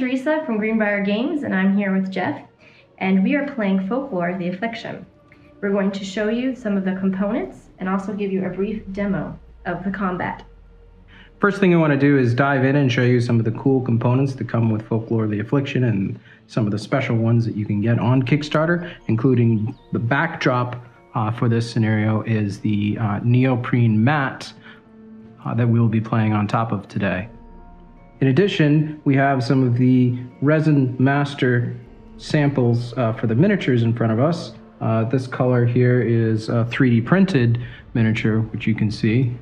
Teresa from Greenbrier Games, and I'm here with Jeff, and we are playing Folklore, the Affliction. We're going to show you some of the components and also give you a brief demo of the combat. First thing I want to do is dive in and show you some of the cool components that come with Folklore, the Affliction, and some of the special ones that you can get on Kickstarter, including the backdrop for this scenario is the neoprene mat that we'll be playing on top of today. In addition, we have some of the resin master samples for the miniatures in front of us. This color here is a 3D printed miniature, which you can see.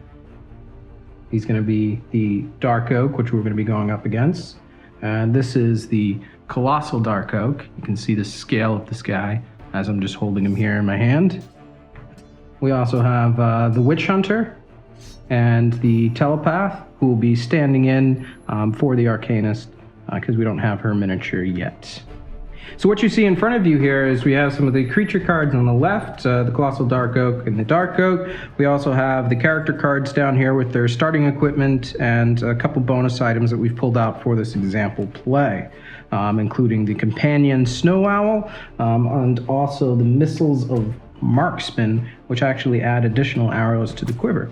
He's going to be the dark oak, which we're going to be going up against. And this is the colossal dark oak. You can see the scale of this guy as I'm just holding him here in my hand. We also have the witch hunter and the telepath, who will be standing in for the Arcanist because we don't have her miniature yet. So what you see in front of you here is we have some of the creature cards on the left, the Colossal Dark Oak and the Dark Oak. We also have the character cards down here with their starting equipment and a couple bonus items that we've pulled out for this example play, including the Companion Snow Owl and also the Missiles of Marksman, which actually add additional arrows to the quiver.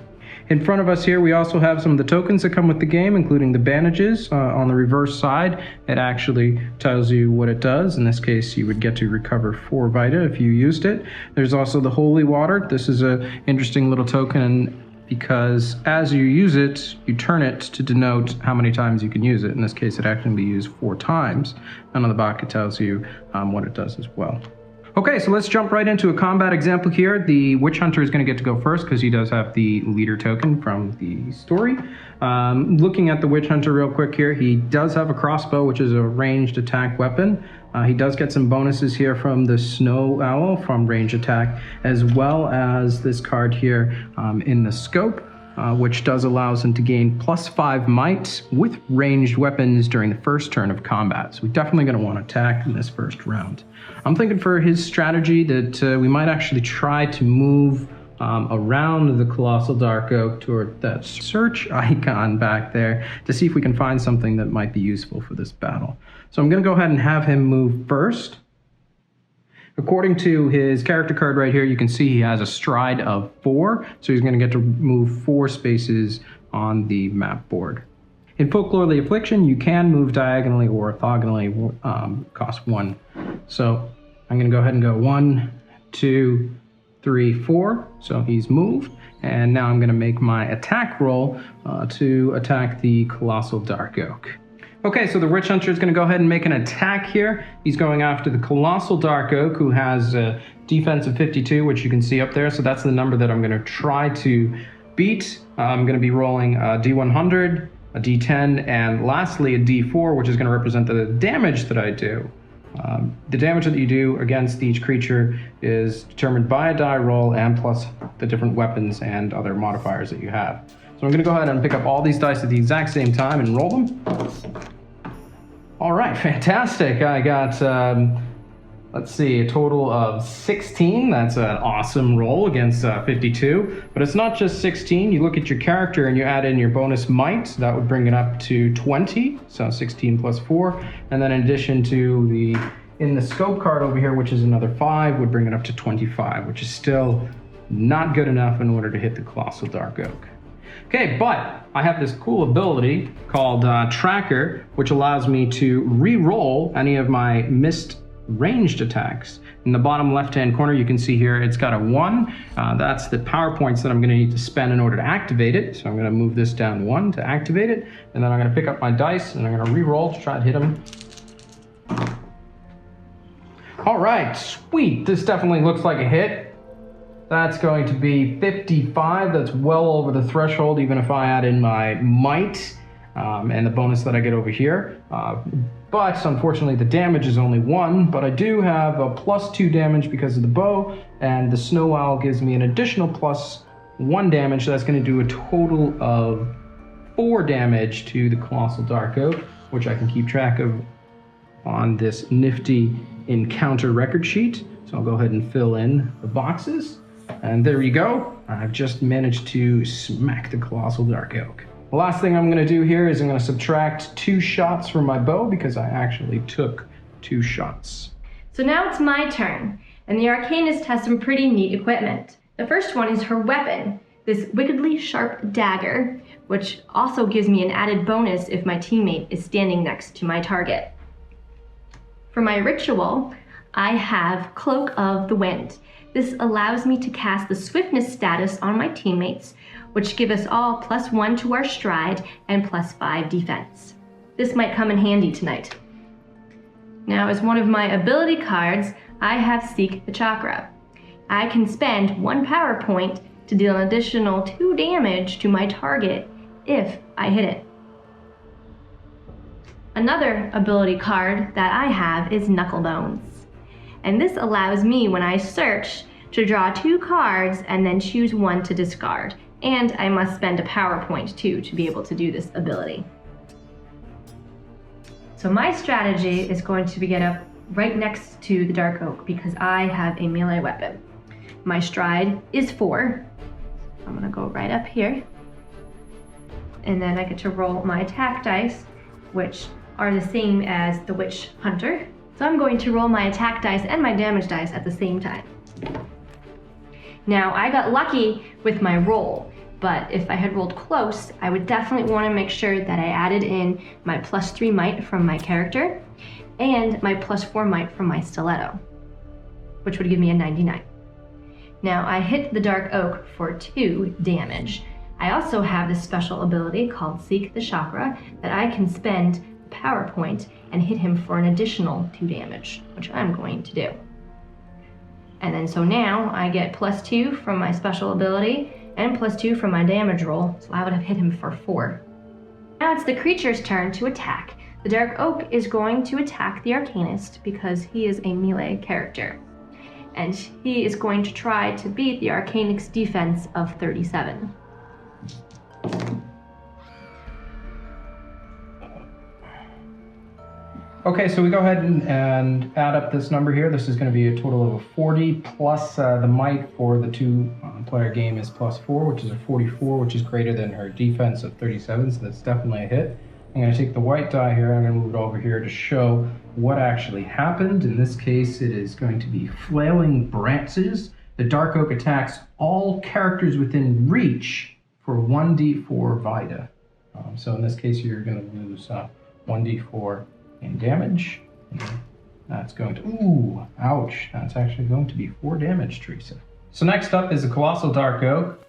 In front of us here, we also have some of the tokens that come with the game, including the bandages. On the reverse side, it actually tells you what it does. In this case, you would get to recover 4 Vita if you used it. There's also the Holy Water. This is an interesting little token because as you use it, you turn it to denote how many times you can use it. In this case, it actually can be used 4 times. And on the back, it tells you what it does as well. Okay, so let's jump right into a combat example here. The Witch Hunter is going to get to go first because he does have the leader token from the story. Looking at the Witch Hunter real quick here, he does have a crossbow, which is a ranged attack weapon. He does get some bonuses here from the Snow Owl from range attack, as well as this card here in the scope, which does allow him to gain +5 might with ranged weapons during the first turn of combat. So we're definitely going to want to attack in this first round. I'm thinking for his strategy that we might actually try to move around the Colossal Dark Oak toward that search icon back there to see if we can find something that might be useful for this battle. So I'm going to go ahead and have him move first. According to his character card right here, you can see he has a stride of 4, so he's going to get to move 4 spaces on the map board. In Folklore the Affliction, you can move diagonally or orthogonally, cost 1. So I'm going to go ahead and go 1, 2, 3, 4. So he's moved, and now I'm going to make my attack roll to attack the Colossal Dark Oak. Okay, so the Witch Hunter is going to go ahead and make an attack here. He's going after the Colossal Dark Oak, who has a defense of 52, which you can see up there. So that's the number that I'm going to try to beat. I'm going to be rolling a D100, a D10, and lastly a D4, which is going to represent the damage that I do. The damage that you do against each creature is determined by a die roll and plus the different weapons and other modifiers that you have. So I'm going to go ahead and pick up all these dice at the exact same time and roll them. All right, fantastic. I got, let's see, a total of 16. That's an awesome roll against 52. But it's not just 16. You look at your character and you add in your bonus might. That would bring it up to 20. So 16 plus 4. And then in addition to in the scope card over here, which is another 5, would bring it up to 25, which is still not good enough in order to hit the Colossal Dark Oak. Okay, but I have this cool ability called Tracker, which allows me to re-roll any of my missed ranged attacks. In the bottom left-hand corner, you can see here it's got a 1. That's the power points that I'm going to need to spend in order to activate it. So I'm going to move this down 1 to activate it, and then I'm going to pick up my dice and I'm going to re-roll to try to hit them. All right, sweet. This definitely looks like a hit. That's going to be 55. That's well over the threshold, even if I add in my might and the bonus that I get over here. But unfortunately, the damage is only 1, but I do have a +2 damage because of the bow, and the Snow Owl gives me an additional +1 damage. So that's going to do a total of 4 damage to the Colossal Dark Oak, which I can keep track of on this nifty encounter record sheet. So I'll go ahead and fill in the boxes. And there you go. I've just managed to smack the Colossal Dark Oak. The last thing I'm going to do here is I'm going to subtract 2 shots from my bow because I actually took 2 shots. So now it's my turn, and the Arcanist has some pretty neat equipment. The first one is her weapon, this wickedly sharp dagger, which also gives me an added bonus if my teammate is standing next to my target. For my ritual, I have Cloak of the Wind. This allows me to cast the swiftness status on my teammates, which give us all +1 to our stride and +5 defense. This might come in handy tonight. Now, as one of my ability cards, I have Seek the Chakra. I can spend 1 power point to deal an additional 2 damage to my target if I hit it. Another ability card that I have is Knucklebones. And this allows me, when I search, to draw 2 cards and then choose 1 to discard. And I must spend a power point too to be able to do this ability. So my strategy is going to be get up right next to the Dark Oak because I have a melee weapon. My stride is 4. I'm gonna go right up here. And then I get to roll my attack dice, which are the same as the Witch Hunter. So I'm going to roll my attack dice and my damage dice at the same time. Now, I got lucky with my roll, but if I had rolled close, I would definitely want to make sure that I added in my +3 might from my character and my +4 might from my stiletto, which would give me a 99. Now, I hit the Dark Oak for 2 damage. I also have this special ability called Seek the Chakra that I can spend a power point and hit him for an additional 2 damage, which I'm going to do. And then so now I get +2 from my special ability and +2 from my damage roll, so I would have hit him for 4. Now it's the creature's turn to attack. The Dark Oak is going to attack the Arcanist because he is a melee character. And he is going to try to beat the Arcanist's defense of 37. Okay, so we go ahead and add up this number here. This is going to be a total of a 40 plus the might for the 2-player game is +4, which is a 44, which is greater than her defense of 37, so that's definitely a hit. I'm going to take the white die here, I'm going to move it over here to show what actually happened. In this case, it is going to be Flailing Branches. The Dark Oak attacks all characters within reach for 1d4 Vita. So in this case, you're going to lose 1d4 in damage. And that's going to, ooh, ouch. That's actually going to be 4 damage, Teresa. So next up is the Colossal Dark Oak.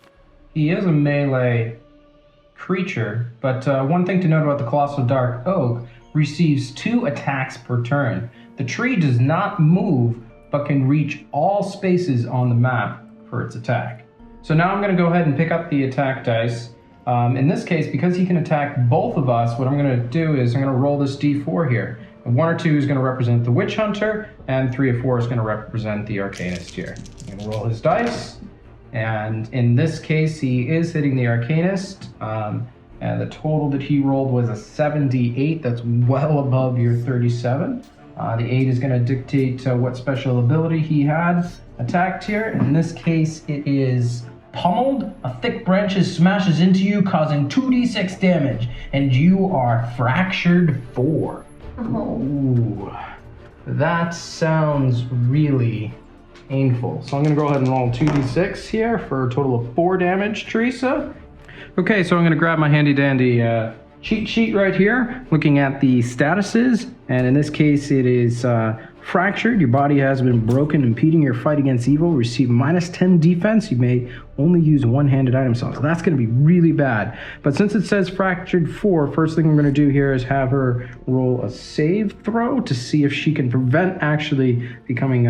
He is a melee creature, but one thing to note about the Colossal Dark Oak, receives 2 attacks per turn. The tree does not move, but can reach all spaces on the map for its attack. So now I'm going to go ahead and pick up the attack dice. In this case, because he can attack both of us, what I'm going to do is I'm going to roll this d4 here. And 1 or 2 is going to represent the Witch Hunter, and 3 or 4 is going to represent the Arcanist here. I'm going to roll his dice, and in this case, he is hitting the Arcanist. And the total that he rolled was a 78. That's well above your 37. The 8 is going to dictate what special ability he had attacked here. In this case, it is Pummeled. A thick branches smashes into you, causing 2d6 damage, and you are fractured 4. Oh. Ooh, that sounds really painful. So I'm going to go ahead and roll 2d6 here for a total of 4 damage, Teresa. Okay, so I'm going to grab my handy dandy cheat sheet right here, looking at the statuses, and in this case it is fractured. Your body has been broken, impeding your fight against evil. Receive -10 defense. You may only use one-handed item slots. So that's going to be really bad. But since it says fractured 4, first thing I'm going to do here is have her roll a save throw to see if she can prevent actually becoming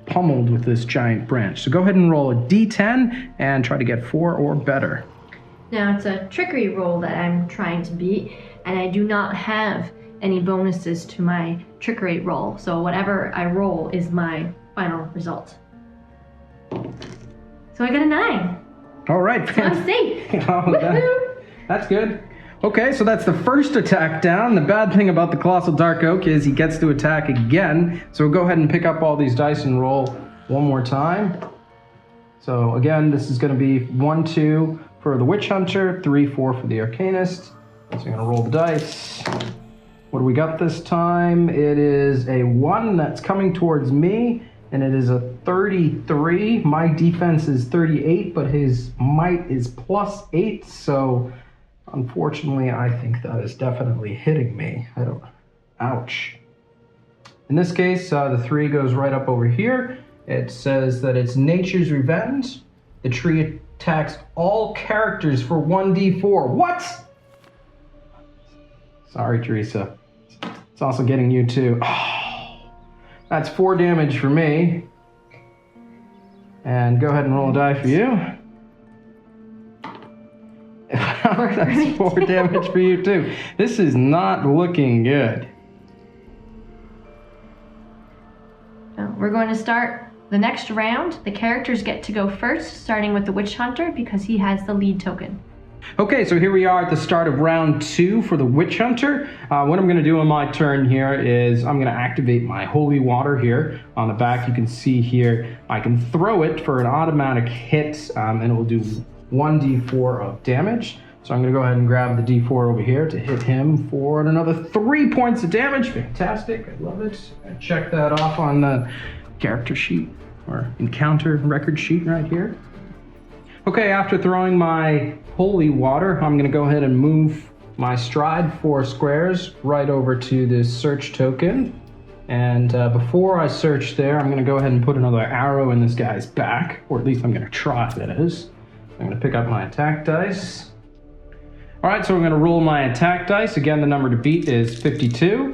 pummeled with this giant branch. So go ahead and roll a d10 and try to get 4 or better. Now it's a trickery roll that I'm trying to beat, and I do not have any bonuses to my trickery roll, so whatever I roll is my final result. So I got a 9. All right. So I'm safe. Oh, that's good. Okay, so that's the first attack down. The bad thing about the Colossal Dark Oak is he gets to attack again. So we'll go ahead and pick up all these dice and roll one more time. So again, this is going to be 1, 2 for the Witch Hunter, 3, 4 for the Arcanist. So I'm going to roll the dice. What do we got this time? It is a 1 that's coming towards me, and it is a 33. My defense is 38, but his might is +8, so unfortunately, I think that is definitely hitting me. Ouch. In this case, the 3 goes right up over here. It says that it's Nature's Revenge. The tree attacks all characters for 1d4. What? Sorry, Teresa. It's also getting you too. Oh, that's 4 damage for me. And go ahead and roll a die for you. That's 4 damage for you too. This is not looking good. We're going to start the next round. The characters get to go first, starting with the Witch Hunter because he has the lead token. Okay, so here we are at the start of round 2 for the Witch Hunter. What I'm going to do on my turn here is I'm going to activate my Holy Water here. On the back you can see here I can throw it for an automatic hit, and it will do 1d4 of damage. So I'm going to go ahead and grab the d4 over here to hit him for another 3 points of damage. Fantastic, I love it. I check that off on the character sheet or encounter record sheet right here. Okay, after throwing my Holy Water, I'm going to go ahead and move my stride 4 squares right over to this search token. And before I search there, I'm going to go ahead and put another arrow in this guy's back, or at least I'm going to try, that is. I'm going to pick up my attack dice. All right, so I'm going to roll my attack dice. Again, the number to beat is 52.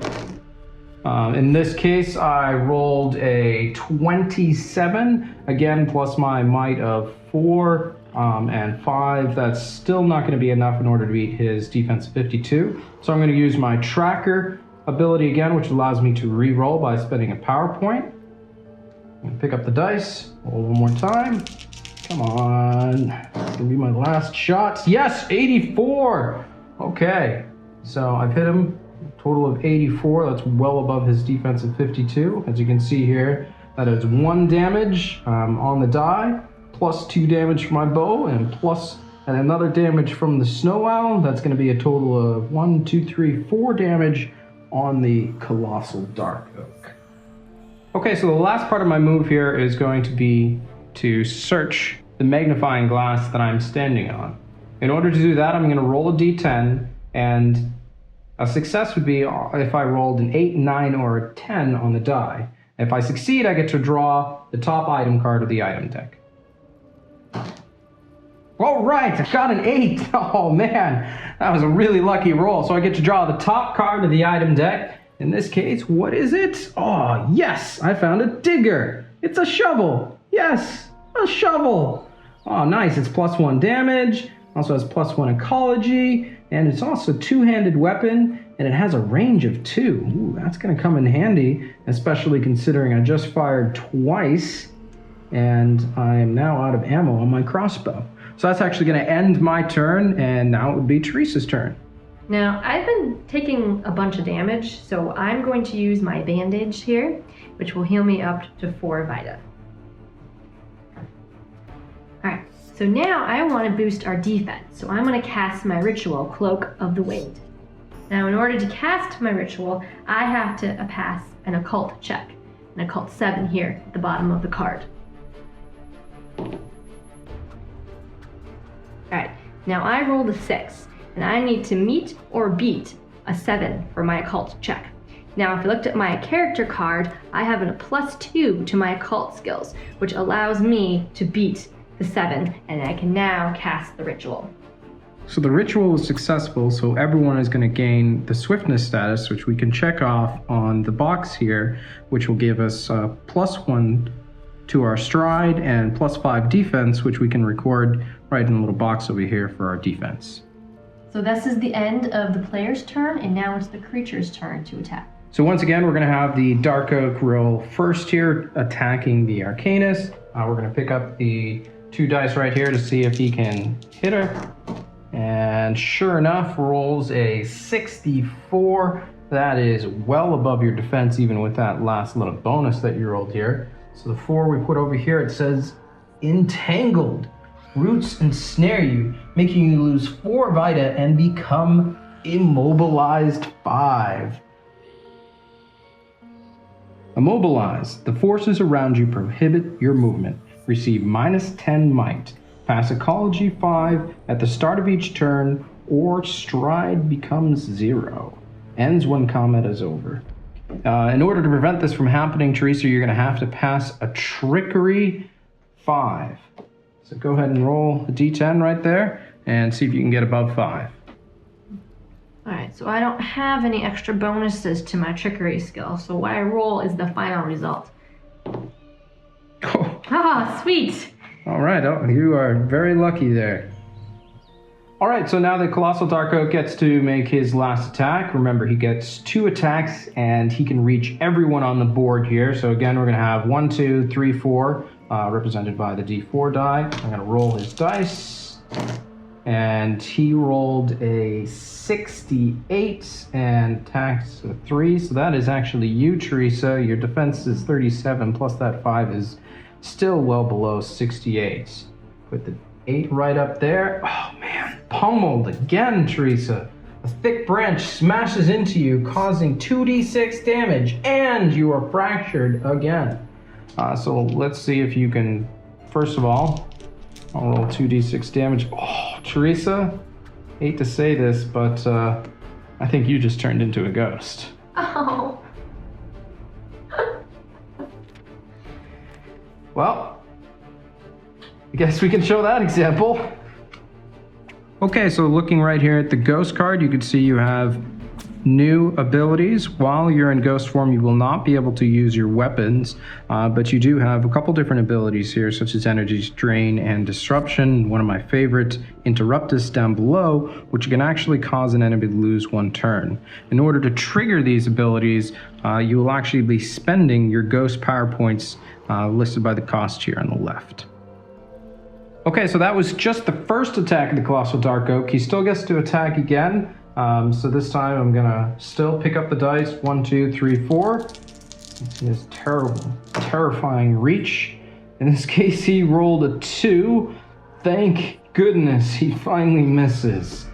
In this case, I rolled a 27, again, plus my might of 4 and 5. That's still not going to be enough in order to beat his defense of 52. So I'm going to use my tracker ability again, which allows me to re-roll by spending a power point. I'm going to pick up the dice, roll one more time. Come on, it's going to be my last shot. Yes, 84! Okay, so I've hit him. Total of 84, that's well above his defense of 52. As you can see here, that is 1 damage on the die, plus 2 damage from my bow, and another damage from the snow owl. That's going to be a total of 1, 2, 3, 4 damage on the colossal dark oak. Okay, so the last part of my move here is going to be to search the magnifying glass that I'm standing on. In order to do that, I'm going to roll a d10, and a success would be if I rolled an 8, 9, or a 10 on the die. If I succeed, I get to draw the top item card of the item deck. All right, I got an 8. Oh man, that was a really lucky roll. So I get to draw the top card of the item deck. In this case, what is it? Oh yes, I found a digger. It's a shovel. Yes, a shovel. Oh nice, it's +1 damage. Also has +1 ecology, and it's also a 2-handed weapon, and it has a range of 2. Ooh, that's going to come in handy, especially considering I just fired twice, and I am now out of ammo on my crossbow. So that's actually going to end my turn, and now it would be Teresa's turn. Now, I've been taking a bunch of damage, so I'm going to use my bandage here, which will heal me up to 4 Vita. Alright. So now I want to boost our defense, so I'm going to cast my ritual, Cloak of the Wind. Now in order to cast my ritual, I have to pass an occult check, an occult 7 here at the bottom of the card. Alright, now I rolled a 6, and I need to meet or beat a 7 for my occult check. Now if I looked at my character card, I have a +2 to my occult skills, which allows me to beat the 7, and I can now cast the ritual. So the ritual was successful, so everyone is going to gain the swiftness status, which we can check off on the box here, which will give us +1 to our stride and +5 defense, which we can record right in the little box over here for our defense. So this is the end of the player's turn, and now it's the creature's turn to attack. So once again, we're going to have the Dark Oak roll first here, attacking the Arcanist. We're going to pick up the 2 dice right here to see if he can hit her. And sure enough, rolls a 64. That is well above your defense, even with that last little bonus that you rolled here. So the 4 we put over here, it says entangled. roots ensnare you, making you lose 4 Vita and become immobilized 5. Immobilized. The forces around you prohibit your movement. Receive -10 might. Pass Ecology 5 at the start of each turn, or stride becomes 0. Ends when combat is over. In order to prevent this from happening, Teresa, you're going to have to pass a Trickery 5. So go ahead and roll a d10 right there and see if you can get above 5. Alright, so I don't have any extra bonuses to my trickery skill, so what I roll is the final result. Oh. Ah, sweet! Alright, you are very lucky there. Alright, so now the Colossal Dark Oak gets to make his last attack. Remember, he gets 2 attacks and he can reach everyone on the board here. So again, we're going to have 1, 2, 3, 4, represented by the d4 die. I'm going to roll his dice. And he rolled a 68 and attacks a 3. So that is actually you, Teresa. Your defense is 37, plus that 5 is still well below 68. Put the 8 right up there. Oh man, pummeled again, Teresa. A thick branch smashes into you, causing 2d6 damage, and you are fractured again. So let's see if you can, first of all, I'll roll 2d6 damage. Oh, Teresa, hate to say this, but I think you just turned into a ghost. Oh. Well, I guess we can show that example. Okay, so looking right here at the ghost card, you can see you have new abilities. While you're in ghost form, you will not be able to use your weapons, but you do have a couple different abilities here, such as Energy Drain and Disruption. One of my favorite, Interruptus, down below, which can actually cause an enemy to lose 1 turn. In order to trigger these abilities, you will actually be spending your ghost power points listed by the cost here on the left. Okay, so that was just the first attack of the Colossal Dark Oak. He still gets to attack again. So this time I'm gonna still pick up the dice. 1, 2, 3, 4. See this terrifying reach. In this case, he rolled a 2. Thank goodness he finally misses.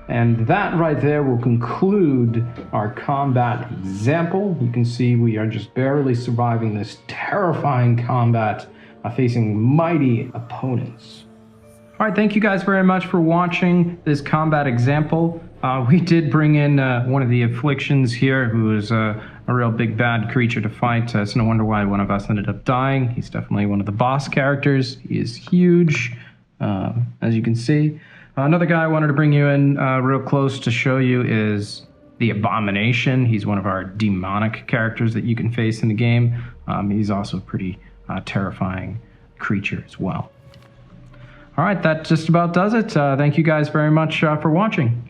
And that right there will conclude our combat example. You can see we are just barely surviving this terrifying combat, facing mighty opponents. All right, thank you guys very much for watching this combat example. We did bring in one of the Afflictions here, who is a real big bad creature to fight. It's no wonder why one of us ended up dying. He's definitely one of the boss characters. He is huge, as you can see. Another guy I wanted to bring you in real close to show you is the Abomination. He's one of our demonic characters that you can face in the game. He's also a pretty terrifying creature as well. All right, that just about does it. Thank you guys very much for watching.